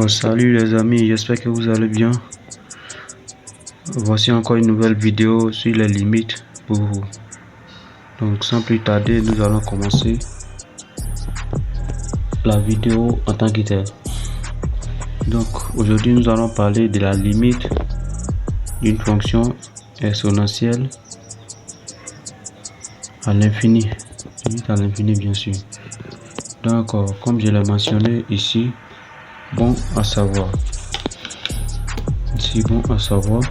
Salut les amis, j'espère que vous allez bien. Voici encore une nouvelle vidéo sur les limites pour vous. Donc sans plus tarder, nous allons commencer la vidéo en tant que telle. Donc aujourd'hui nous allons parler de la limite d'une fonction exponentielle à l'infini. Limite à l'infini bien sûr. Donc comme je l'ai mentionné ici, bon à savoir. Ici bon à savoir,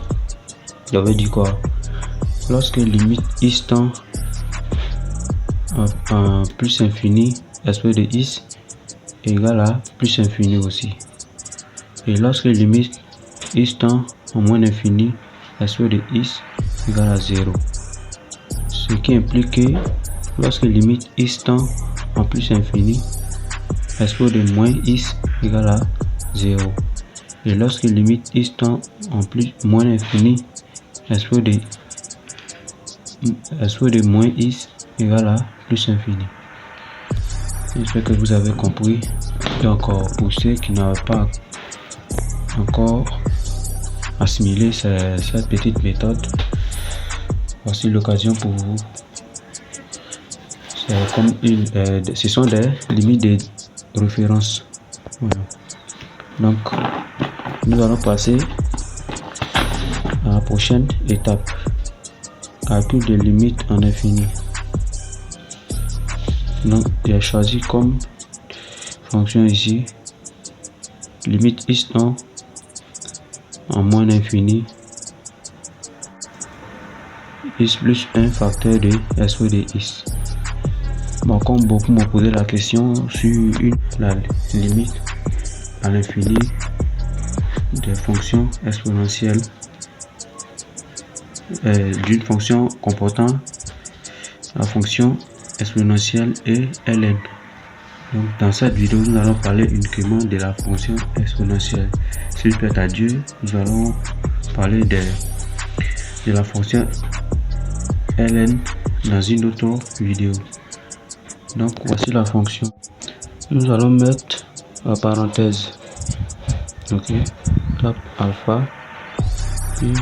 j'avais dit quoi? Lorsque limite x tend à plus infini, exposé de x égale à plus infini aussi. Et lorsque limite x tend à moins infini, exposé de x égale à 0. Ce qui implique que lorsque limite x tend en plus infini, exposé de moins x égale à 0. Et lorsque limite x tend en moins infini, exposé de moins x égale à plus infini. J'espère que vous avez compris. Et encore pour ceux qui n'avaient pas encore assimilé cette petite méthode, voici l'occasion pour vous. C'est comme ce sont des limites de référence. Voilà. Donc nous allons passer à la prochaine étape. Calcul de limite en infini. Donc j'ai choisi comme fonction ici limite x tend en moins infini x plus 1 facteur de exposé de x. Bon, comme beaucoup m'ont posé la question sur la limite à l'infini des fonctions exponentielles d'une fonction comportant la fonction exponentielle et ln. Donc dans cette vidéo nous allons parler uniquement de la fonction exponentielle. S'il plaît à Dieu, nous allons parler de la fonction ln dans une autre vidéo. Donc voici la fonction. Nous allons mettre la parenthèse. Ok, tape alpha puis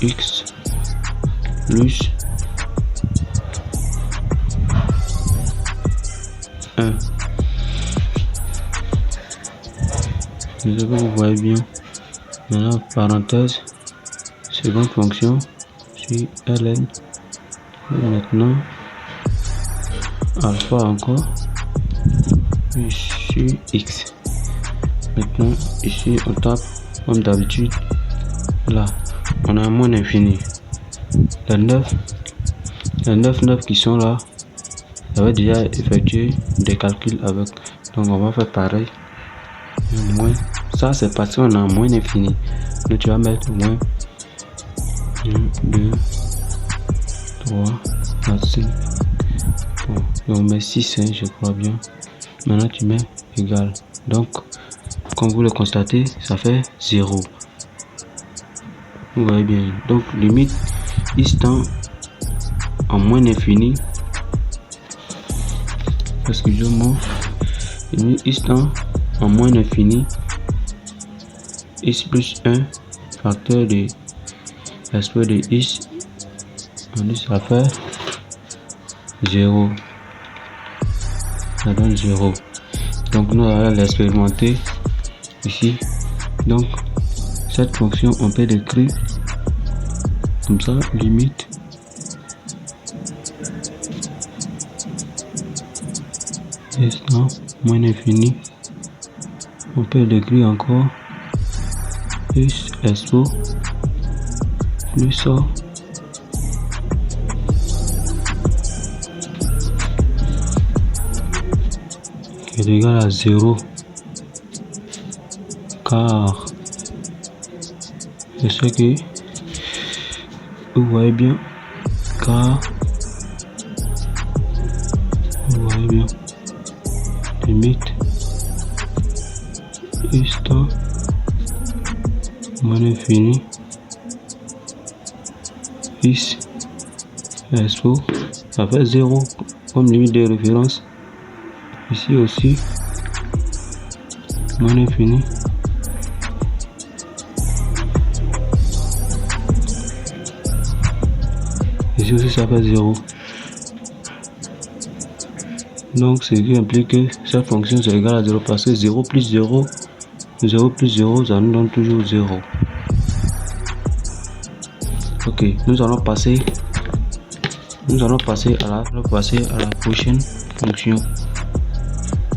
x plus 1. Désolé, vous voyez bien. Maintenant parenthèse, seconde fonction sur ln. Et maintenant alpha encore puis sur x. Maintenant ici on tape comme d'habitude. Là on a un moins infini. Les 9 qui sont là, j'avais déjà effectué des calculs avec, donc on va faire pareil. Moins, ça c'est parce qu'on a un moins infini, donc tu vas mettre moins 1, 2, 3, 4, 5. Bon, on met 6, hein, je crois bien. Maintenant tu mets égal, donc comme vous le constatez, ça fait 0. Vous voyez bien, donc limite x tend en moins infini, excusez-moi, limite x tend en moins infini, x plus 1 facteur de exposé de x, on dit ça fait 0, ça donne 0. Donc nous allons l'expérimenter ici. Donc cette fonction on peut l'écrire comme ça, limite x tend moins infini, on peut l'écrire encore x expo plus ça qui est égal à 0, car je sais que vous voyez bien, car vous voyez bien, limite x tend moins infini, x expo, ça fait 0 comme limite de référence. Ici aussi moins infini, Ici aussi ça fait 0. Donc ce qui implique que cette fonction c'est égal à 0 parce que 0 plus 0, 0 plus 0, ça nous donne toujours 0. Ok, nous allons passer à la prochaine fonction,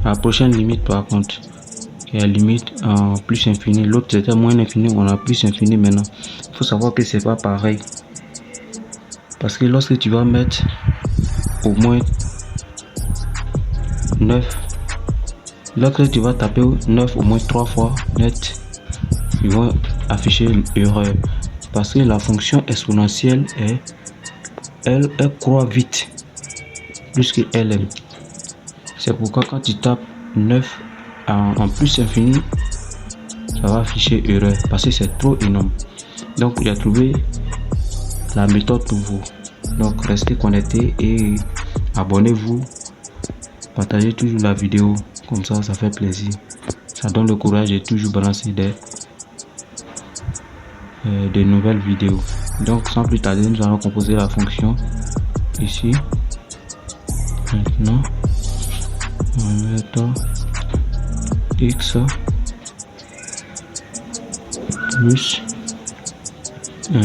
à la prochaine limite par contre, qui est la limite en plus infini. L'autre c'était moins infini, on a plus infini maintenant. Il faut savoir que c'est pas pareil, parce que lorsque tu vas mettre au moins 9, lorsque tu vas taper 9 au moins 3 fois net, ils vont afficher l'erreur, parce que la fonction exponentielle elle croît vite plus que elle. C'est pourquoi quand tu tapes 9 en plus infini, ça va afficher erreur parce que c'est trop énorme. Donc j'ai trouvé la méthode pour vous. Donc restez connectés et abonnez-vous, partagez toujours la vidéo, comme ça fait plaisir, ça donne le courage de toujours balancer des nouvelles vidéos. Donc sans plus tarder, nous allons composer la fonction ici. Maintenant on va mettre x plus 1,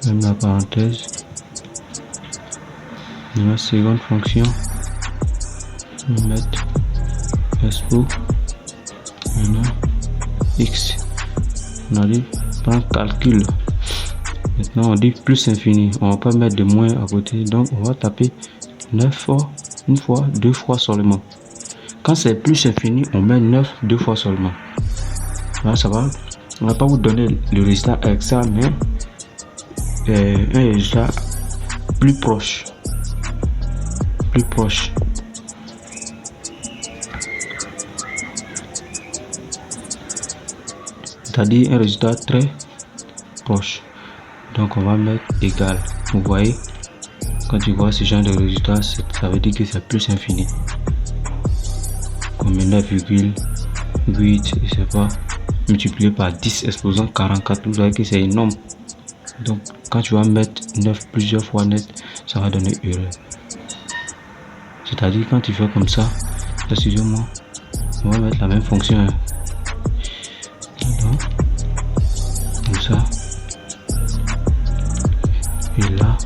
même la parenthèse. Dans la seconde fonction, on va mettre expo maintenant x. On a dit prendre calcul. Maintenant on dit plus infini, on va pas mettre de moins à côté, donc on va taper 9 fois, une fois, deux fois seulement. Quand c'est plus infini, on met 9 deux fois seulement. Là ça va, on va pas vous donner le résultat exact, mais un résultat plus proche. C'est-à-dire un résultat très proche. Donc on va mettre égal. Vous voyez, quand tu vois ce genre de résultat, ça veut dire que c'est plus infini. Comme 9,8, je sais pas, multiplié par 10 exposant 44, vous voyez que c'est énorme. Donc quand tu vas mettre 9 plusieurs fois net, ça va donner erreur. C'est-à-dire quand tu fais comme ça, excusez-moi, on va mettre la même fonction. Donc, comme ça. Et là.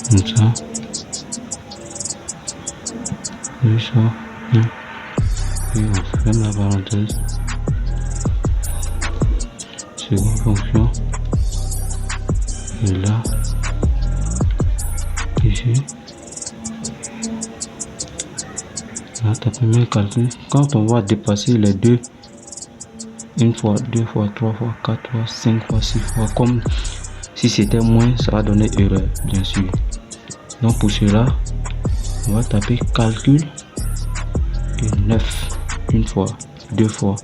Comme ça. Et ça. Et on ferme la parenthèse. Seconde fonction. Et là. Ici. Là, tu peux même calculer. Quand on va dépasser les deux, une fois, deux fois, trois fois, quatre fois, 5 fois, 6 fois, comme si c'était moins, ça va donner erreur, bien sûr. Donc pour cela, on va taper calcul et 9, une fois, deux fois.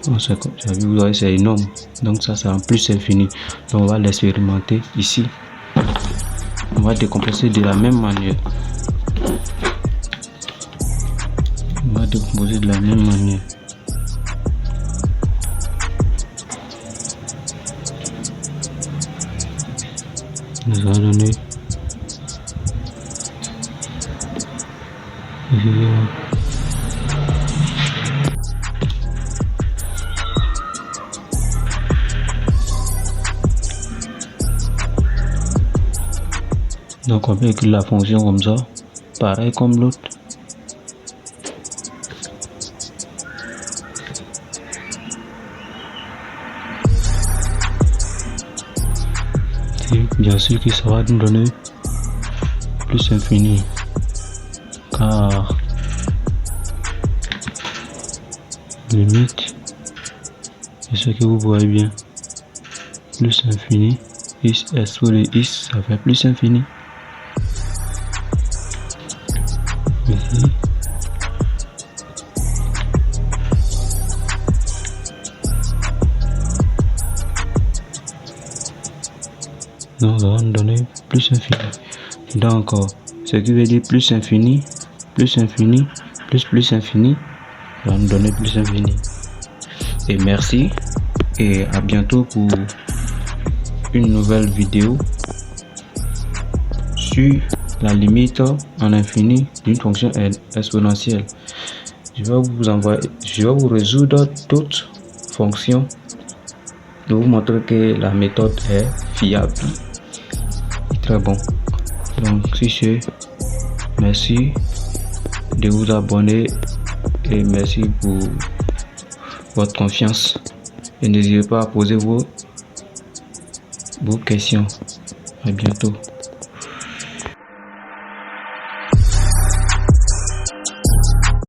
Vous voyez, c'est énorme. Donc ça en plus infini. Donc on va l'expérimenter ici. On va décomposer de la même manière. Nous allons donner donc on peut écrire la fonction comme ça, pareil comme l'autre. Et bien sûr que ça va nous donner plus infini, car limite, c'est ce que vous voyez bien, plus infini, x sur les x, ça fait plus infini. Ici. Donc ça va nous donner plus infini. Donc ce qui veut dire plus infini, plus infini, plus infini, ça va nous donner plus infini. et merci et à bientôt pour une nouvelle vidéo sur la limite en infini d'une fonction exponentielle. Je vais vous résoudre d'autres fonctions et vous montrer que la méthode est fiable. Très bon. Donc si c'est, merci de vous abonner et merci pour votre confiance. Et n'hésitez pas à poser vos questions. À bientôt.